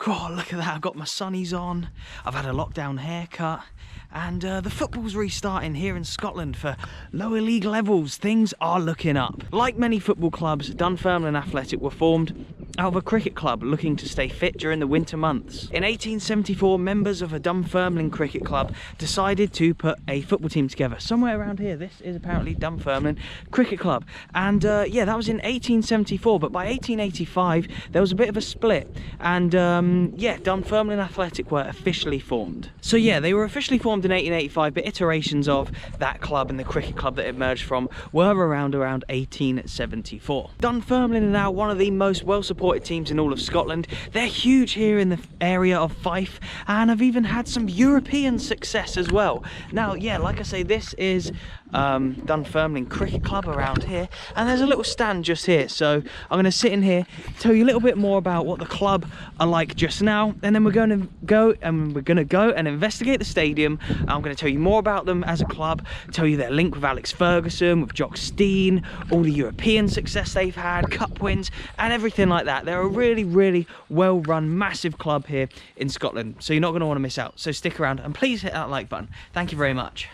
Oh, look at that, I've got my sunnies on, I've had a lockdown haircut, and the football's restarting here in Scotland for lower league levels. Things are looking up. Like many football clubs, Dunfermline Athletic were formed out of a cricket club looking to stay fit during the winter months. In 1874, members of a Dunfermline cricket club decided to put a football team together. Somewhere around here, this is apparently Dunfermline Cricket Club. And yeah, that was in 1874, but by 1885, there was a bit of a split. And yeah, Dunfermline Athletic were officially formed. So yeah, they were officially formed in 1885, but iterations of that club and the cricket club that it emerged from were around 1874. Dunfermline are now one of the most well-supported teams in all of Scotland. They're huge here in the area of Fife and have even had some European success as well. Now, yeah, like I say, this is Dunfermline Cricket Club around here, and there's a little stand just here, so I'm going to sit in here, tell you a little bit more about what the club are like just now, and then we're going to go and investigate the stadium. I'm going to tell you more about them as a club, tell you their link with Alex Ferguson, with Jock Stein, all the European success they've had, cup wins and everything like that. They're a really well run massive club here in Scotland, so you're not going to want to miss out. So stick around and please hit that like button. Thank you very much.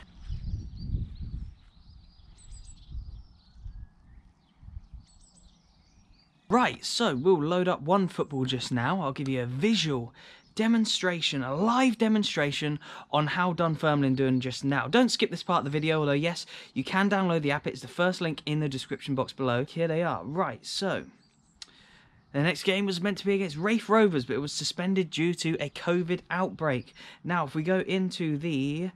Right, so we'll load up one football just now. I'll give you a visual demonstration, a live demonstration on how Dunfermline doing just now. Don't skip this part of the video, although yes, you can download the app. It's the first link in the description box below. Here they are. Right, so the next game was meant to be against Raith Rovers, but it was suspended due to a COVID outbreak. Now, if we go into the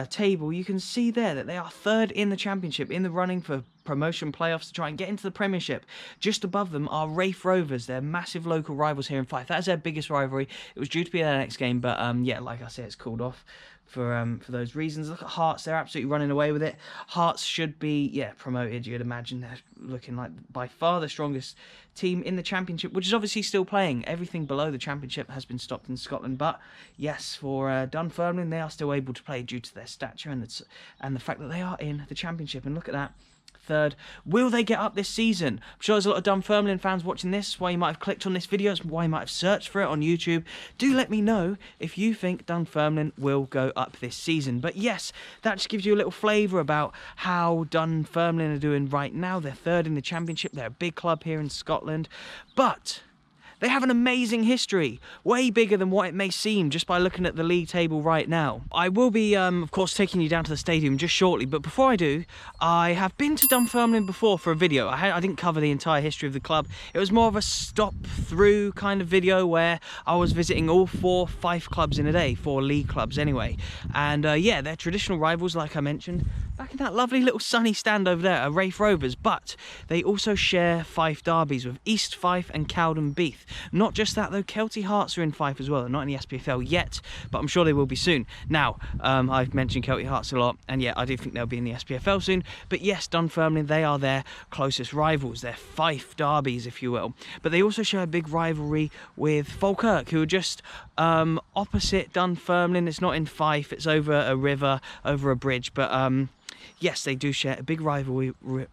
table, you can see there that they are third in the championship, in the running for promotion playoffs to try and get into the Premiership. Just above them are Raith Rovers. They're massive local rivals here in Fife. That is their biggest rivalry. It was due to be their next game, but yeah, like I said, it's called off for those reasons. Look at Hearts, they're absolutely running away with it. Hearts should be, yeah, promoted, you'd imagine. They're looking like by far the strongest team in the Championship, which is obviously still playing. Everything below the Championship has been stopped in Scotland, but yes, for Dunfermline, they are still able to play due to their stature and the fact that they are in the Championship. And look at that, third. Will they get up this season? I'm sure there's a lot of Dunfermline fans watching this. That's why you might have clicked on this video. It's why you might have searched for it on YouTube. Do let me know if you think Dunfermline will go up this season. But yes, that just gives you a little flavour about how Dunfermline are doing right now. They're third in the Championship. They're a big club here in Scotland. But they have an amazing history, way bigger than what it may seem just by looking at the league table right now. I will be, of course, taking you down to the stadium just shortly, but before I do, I have been to Dunfermline before for a video. I didn't cover the entire history of the club. It was more of a stop-through kind of video where I was visiting all 4 Fife clubs in a day, 4 league clubs anyway. And yeah, they're traditional rivals, like I mentioned, back in that lovely little sunny stand over there, are Raith Rovers, but they also share Fife derbies with East Fife and Cowden Beath. Not just that though, Kelty Hearts are in Fife as well. They're not in the SPFL yet, but I'm sure they will be soon. Now, I've mentioned Kelty Hearts a lot, and yeah, I do think they'll be in the SPFL soon. But yes, Dunfermline, they are their closest rivals. They're Fife derbies, if you will. But they also share a big rivalry with Falkirk, who are just opposite Dunfermline. It's not in Fife, it's over a river, over a bridge, but yes, they do share a big rivalry with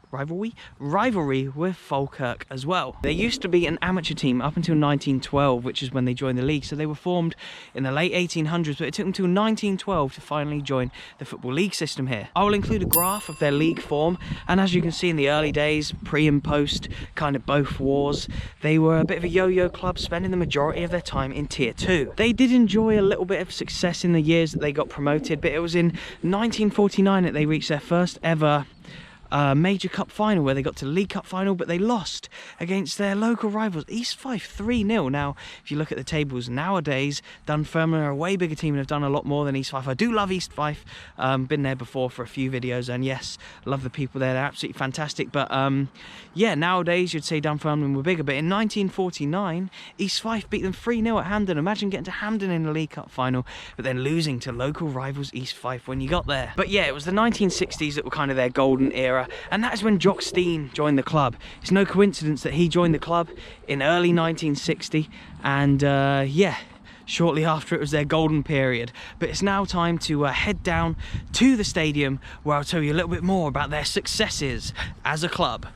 Falkirk as well. They used to be an amateur team up until 1912, which is when they joined the league. So they were formed in the late 1800s, but it took them until 1912 to finally join the Football League system here. I will include a graph of their league form, and as you can see in the early days, pre and post, kind of both wars, they were a bit of a yo-yo club, spending the majority of their time in Tier 2. They did enjoy a little bit of success in the years that they got promoted, but it was in 1949 that they reached their first ever major cup final, where they got to the League Cup final, but they lost against their local rivals East Fife 3-0. Now, if you look at the tables nowadays, Dunfermline are a way bigger team and have done a lot more than East Fife. I do love East Fife, been there before for a few videos, and yes, love the people there, they're absolutely fantastic. But yeah, nowadays you'd say Dunfermline were bigger, but in 1949 East Fife beat them 3-0 at Hampden. Imagine getting to Hampden in the League Cup final, but then losing to local rivals East Fife when you got there. But yeah, it was the 1960s that were kind of their golden era, and that is when Jock Stein joined the club. It's no coincidence that he joined the club in early 1960, and yeah, shortly after it was their golden period. But it's now time to head down to the stadium, where I'll tell you a little bit more about their successes as a club.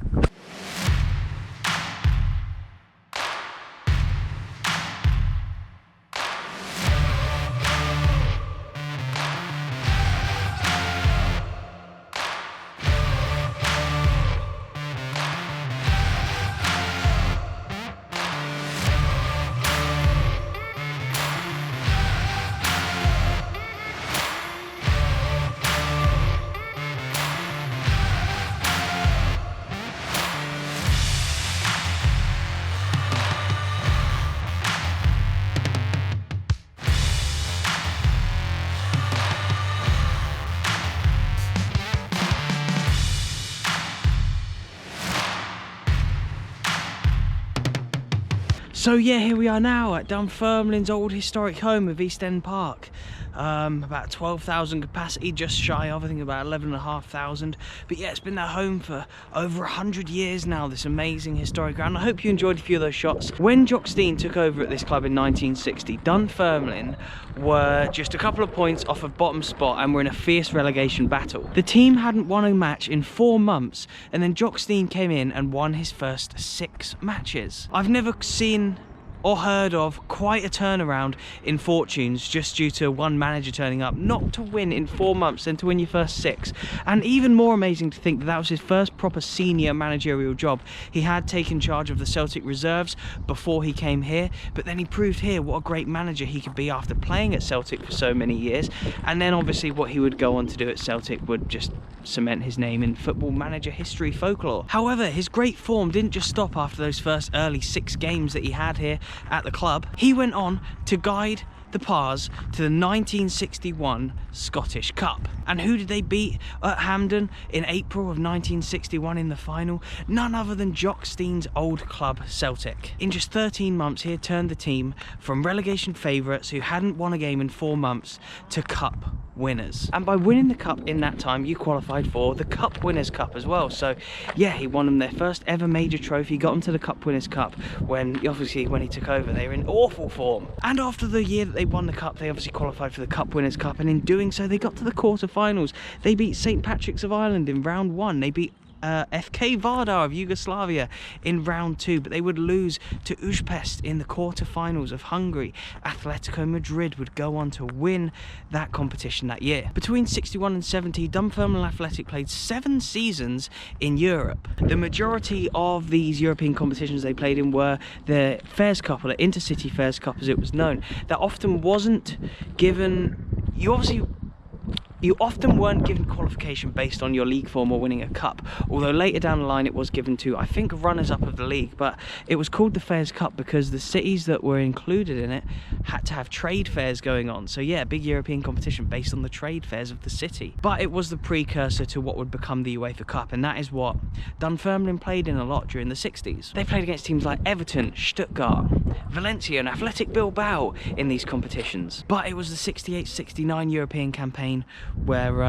So yeah, here we are now at Dunfermline's old historic home of East End Park. About 12,000 capacity, just shy of, I think about 11,500. But yeah, it's been their home for over 100 years now, this amazing historic ground. I hope you enjoyed a few of those shots. When Jock Stein took over at this club in 1960, Dunfermline were just a couple of points off of bottom spot and were in a fierce relegation battle. The team hadn't won a match in 4 months, and then Jock Stein came in and won his first 6 matches. I've never seen or heard of quite a turnaround in fortunes just due to one manager turning up, not to win in 4 months, then to win your first 6. And even more amazing to think that that was his first proper senior managerial job. He had taken charge of the Celtic reserves before he came here, but then he proved here what a great manager he could be after playing at Celtic for so many years. And then obviously what he would go on to do at Celtic would just cement his name in football manager history folklore. However, his great form didn't just stop after those first early 6 games that he had here at the club. He went on to guide the Pars to the 1961 Scottish Cup. And who did they beat at Hampden in April of 1961 in the final? None other than Jock Stein's old club, Celtic. In just 13 months, he had turned the team from relegation favourites who hadn't won a game in 4 months to cup winners. And by winning the cup in that time, you qualified for the Cup Winners' Cup as well. So yeah, he won them their first ever major trophy, got them to the Cup Winners' Cup when he took over, they were in awful form. And after the year that they won the cup, they obviously qualified for the Cup Winners' Cup, and in doing so, they got to the quarter-finals. They beat St. Patrick's of Ireland in round 1. They beat FK Vardar of Yugoslavia in round 2, but they would lose to Ujpest in the quarter-finals of Hungary. Atletico Madrid would go on to win that competition that year. Between 61 and 70, Dunfermline Athletic played 7 seasons in Europe. The majority of these European competitions they played in were the Fairs Cup, or the Intercity Fairs Cup as it was known. That often wasn't given, you often weren't given qualification based on your league form or winning a cup, although later down the line it was given to, I think, runners-up of the league. But it was called the Fairs Cup because the cities that were included in it had to have trade fairs going on. So yeah, big European competition based on the trade fairs of the city. But it was the precursor to what would become the UEFA Cup, and that is what Dunfermline played in a lot during the 60s. They played against teams like Everton, Stuttgart, Valencia and Athletic Bilbao in these competitions. But it was the 68-69 European campaign where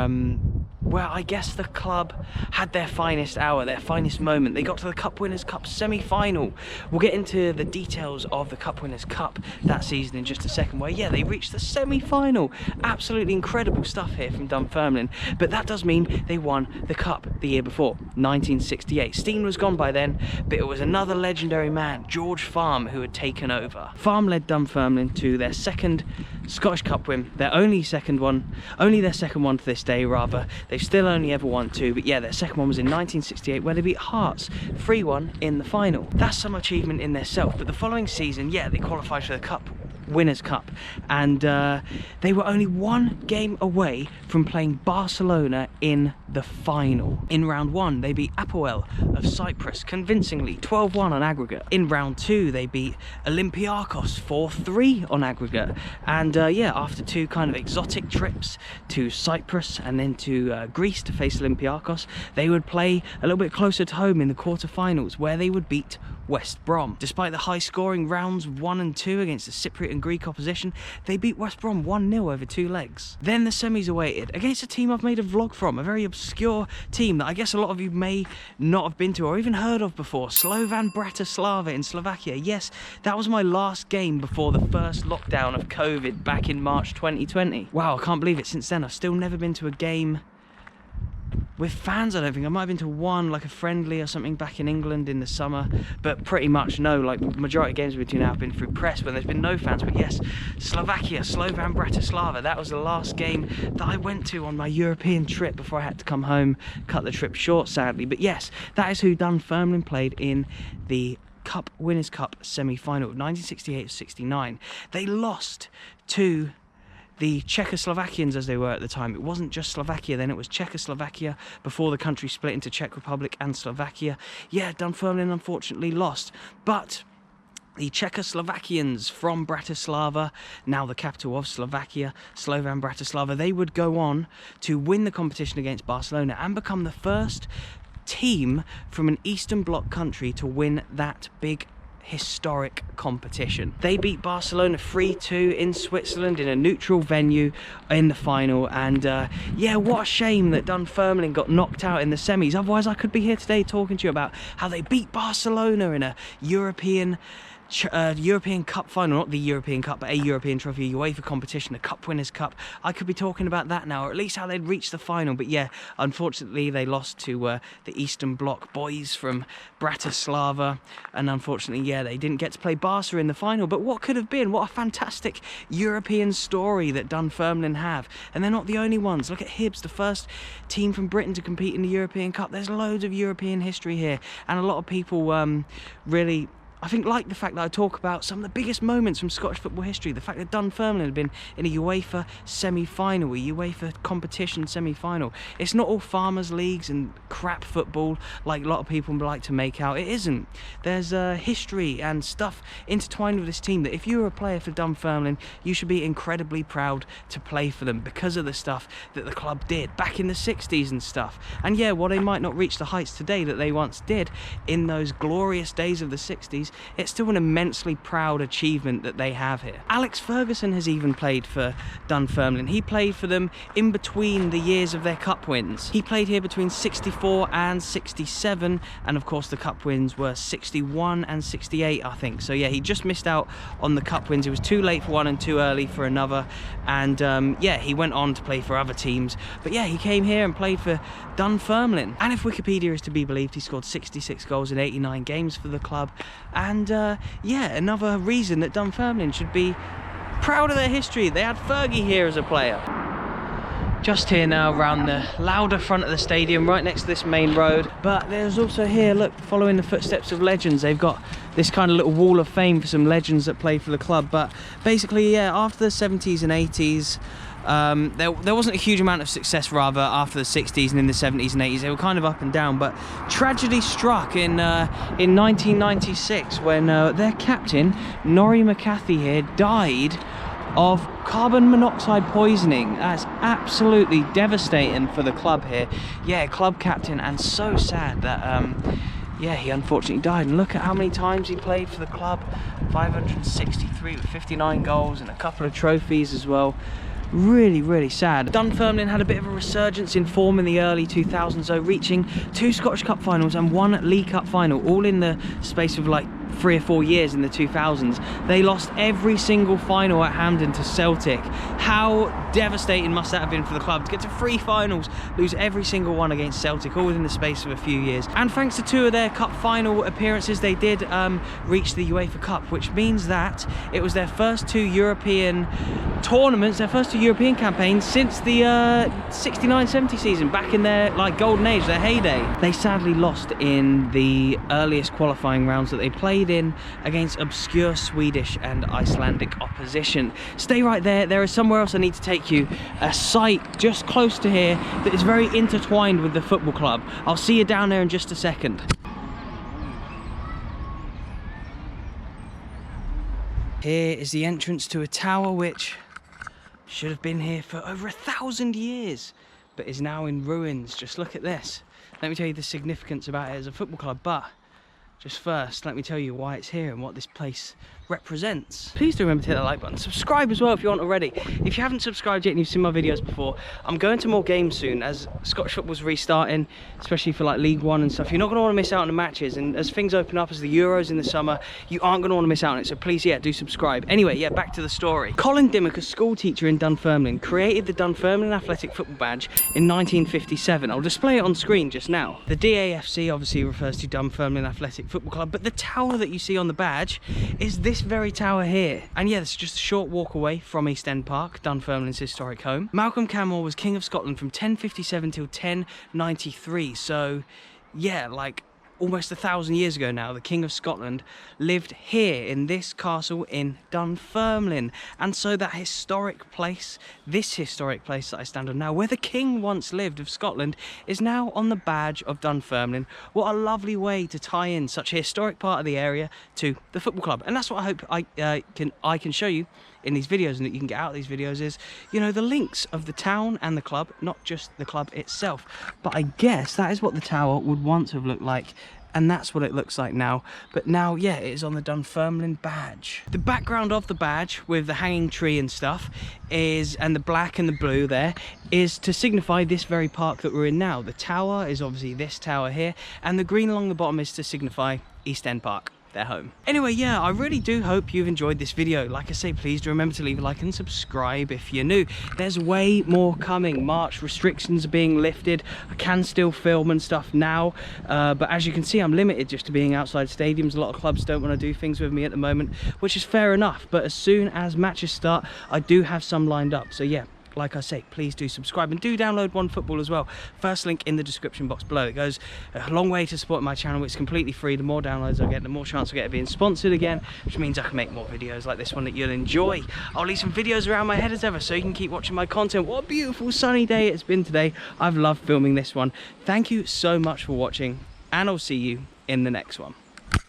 I guess the club had their finest hour, their finest moment. They got to the Cup Winners' Cup semi-final. We'll get into the details of the Cup Winners' Cup that season in just a second, where yeah, they reached the semi-final. Absolutely incredible stuff here from Dunfermline, but that does mean they won the cup the year before, 1968. Stein was gone by then, but it was another legendary man, George Farm, who had taken over. Farm led Dunfermline to their second Scottish Cup win, their second one to this day rather. They've still only ever won 2, but yeah, their second one was in 1968 where they beat Hearts 3-1 in the final. That's some achievement in themselves, but the following season, yeah, they qualified for the Cup Winners' Cup, and they were only 1 game away from playing Barcelona in the final. In round 1, they beat Apoel of Cyprus convincingly, 12-1 on aggregate. In round 2, they beat Olympiacos 4-3 on aggregate. And yeah, after 2 kind of exotic trips to Cyprus and then to Greece to face Olympiacos, they would play a little bit closer to home in the quarter-finals, where they would beat West Brom. Despite the high-scoring rounds 1 and 2 against the Cypriot and Greek opposition, they beat West Brom 1-0 over 2 legs. Then the semis awaited against a team I've made a vlog from, a very obscure team that I guess a lot of you may not have been to or even heard of before, Slovan Bratislava in Slovakia. Yes, that was my last game before the first lockdown of COVID back in March 2020. Wow, I can't believe it. Since then, I've still never been to a game with fans. I don't think. I might have been to one, like a friendly or something back in England in the summer, but pretty much no, like the majority of games we've been to now have been through press when there's been no fans. But yes, Slovakia, Slovan Bratislava, that was the last game that I went to on my European trip before I had to come home, cut the trip short sadly. But yes, that is who Dunfermline played in the Cup Winners' Cup semi-final of 1968-69. They lost to the Czechoslovakians, as they were at the time. It wasn't just Slovakia then, it was Czechoslovakia before the country split into Czech Republic and Slovakia. Yeah, Dunfermline unfortunately lost, but the Czechoslovakians from Bratislava, now the capital of Slovakia, Slovan Bratislava, they would go on to win the competition against Barcelona and become the first team from an Eastern Bloc country to win that big historic competition. They beat Barcelona 3-2 in Switzerland in a neutral venue in the final, and yeah, what a shame that Dunfermline got knocked out in the semis. Otherwise I could be here today talking to you about how they beat Barcelona in a European Cup final, not the European Cup, but a European trophy, UEFA competition, a Cup Winners' Cup. I could be talking about that now, or at least how they'd reached the final. But yeah, unfortunately they lost to the Eastern Bloc boys from Bratislava, and unfortunately, yeah, they didn't get to play Barca in the final. But what could have been? What a fantastic European story that Dunfermline have. And they're not the only ones. Look at Hibs, the first team from Britain to compete in the European Cup. There's loads of European history here, and a lot of people really, I think, like the fact that I talk about some of the biggest moments from Scottish football history. The fact that Dunfermline had been in a UEFA semi-final, a UEFA competition semi-final. It's not all farmers' leagues and crap football like a lot of people like to make out. It isn't. There's history and stuff intertwined with this team that if you were a player for Dunfermline, you should be incredibly proud to play for them because of the stuff that the club did back in the 60s and stuff. And yeah, while they might not reach the heights today that they once did in those glorious days of the 60s, it's still an immensely proud achievement that they have here. Alex Ferguson has even played for Dunfermline. He played for them in between the years of their cup wins. He played here between 64 and 67, and of course the cup wins were 61 and 68, I think. So yeah, he just missed out on the cup wins. He was too late for one and too early for another, and yeah, he went on to play for other teams. But yeah, he came here and played for Dunfermline, and if Wikipedia is to be believed, he scored 66 goals in 89 games for the club. And yeah, another reason that Dunfermline should be proud of their history. They had Fergie here as a player. Just here now around the louder front of the stadium, right next to this main road. But there's also here, look, following the footsteps of legends, they've got this kind of little wall of fame for some legends that played for the club. But basically, yeah, after the 70s and 80s, there wasn't a huge amount of success, rather, after the 60s and in the 70s and 80s. They were kind of up and down, but tragedy struck in 1996 when their captain, Norrie McCarthy here, died of carbon monoxide poisoning. That's absolutely devastating for the club here. Yeah, club captain, and so sad that yeah, he unfortunately died. And look at how many times he played for the club. 563 with 59 goals and a couple of trophies as well. Really, really sad. Dunfermline had a bit of a resurgence in form in the early 2000s, though, reaching 2 Scottish Cup finals and 1 League Cup final, all in the space of like 3 or 4 years in the 2000s. They lost every single final at Hampden to Celtic. How devastating must that have been for the club to get to 3 finals, lose every single one against Celtic, all within the space of a few years. And thanks to 2 of their cup final appearances, they did reach the UEFA Cup, which means that it was their first 2 European tournaments, their first 2 European campaigns since the 69-70 season, back in their like golden age, their heyday. They sadly lost in the earliest qualifying rounds that they played in against obscure Swedish and Icelandic opposition. Stay right there. There is somewhere else I need to take you, a site just close to here that is very intertwined with the football club. I'll see you down there in just a second. Here is the entrance to a tower which should have been here for over 1,000 years, but is now in ruins. Just look at this. Let me tell you the significance about it as a football club, but just first, let me tell you why it's here and what this place represents. Please do remember to hit that like button. Subscribe as well if you aren't already. If you haven't subscribed yet and you've seen my videos before, I'm going to more games soon as Scottish football's restarting, especially for like League One and stuff. You're not going to want to miss out on the matches, and as things open up, as the Euros in the summer, you aren't going to want to miss out on it. So please, yeah, do subscribe. Anyway, yeah, back to the story. Colin Dimmock, a school teacher in Dunfermline, created the Dunfermline Athletic Football Badge in 1957. I'll display it on screen just now. The DAFC obviously refers to Dunfermline Athletic Football Club, but the tower that you see on the badge is this very tower here. And yeah, it's just a short walk away from East End Park, Dunfermline's historic home. Malcolm Canmore was King of Scotland from 1057 till 1093. So yeah, like almost 1,000 years ago now, the King of Scotland lived here in this castle in Dunfermline. And so that historic place, this historic place that I stand on now, where the King once lived of Scotland, is now on the badge of Dunfermline. What a lovely way to tie in such a historic part of the area to the football club. And that's what I hope I can show you in these videos, and that you can get out of these videos, is, you know, the links of the town and the club, not just the club itself. But I guess that is what the tower would once have looked like and that's what it looks like now. But now, yeah, it is on the Dunfermline badge. The background of the badge with the hanging tree and stuff is, and the black and the blue there, is to signify this very park that we're in now. The tower is obviously this tower here, and the green along the bottom is to signify East End Park, their home. Anyway, yeah, I really do hope you've enjoyed this video. Like I say, please do remember to leave a like and subscribe if you're new. There's way more coming. March restrictions are being lifted. I can still film and stuff now, but as you can see, I'm limited just to being outside stadiums. A lot of clubs don't want to do things with me at the moment, which is fair enough, but as soon as matches start, I do have some lined up. So yeah, like I say, please do subscribe and do download OneFootball as well. First link in the description box below. It goes a long way to support my channel. It's completely free. The more downloads I get, the more chance I get of being sponsored again, which means I can make more videos like this one that you'll enjoy. I'll leave some videos around my head as ever, so you can keep watching my content. What a beautiful sunny day it's been today. I've loved filming this one. Thank you so much for watching, and I'll see you in the next one.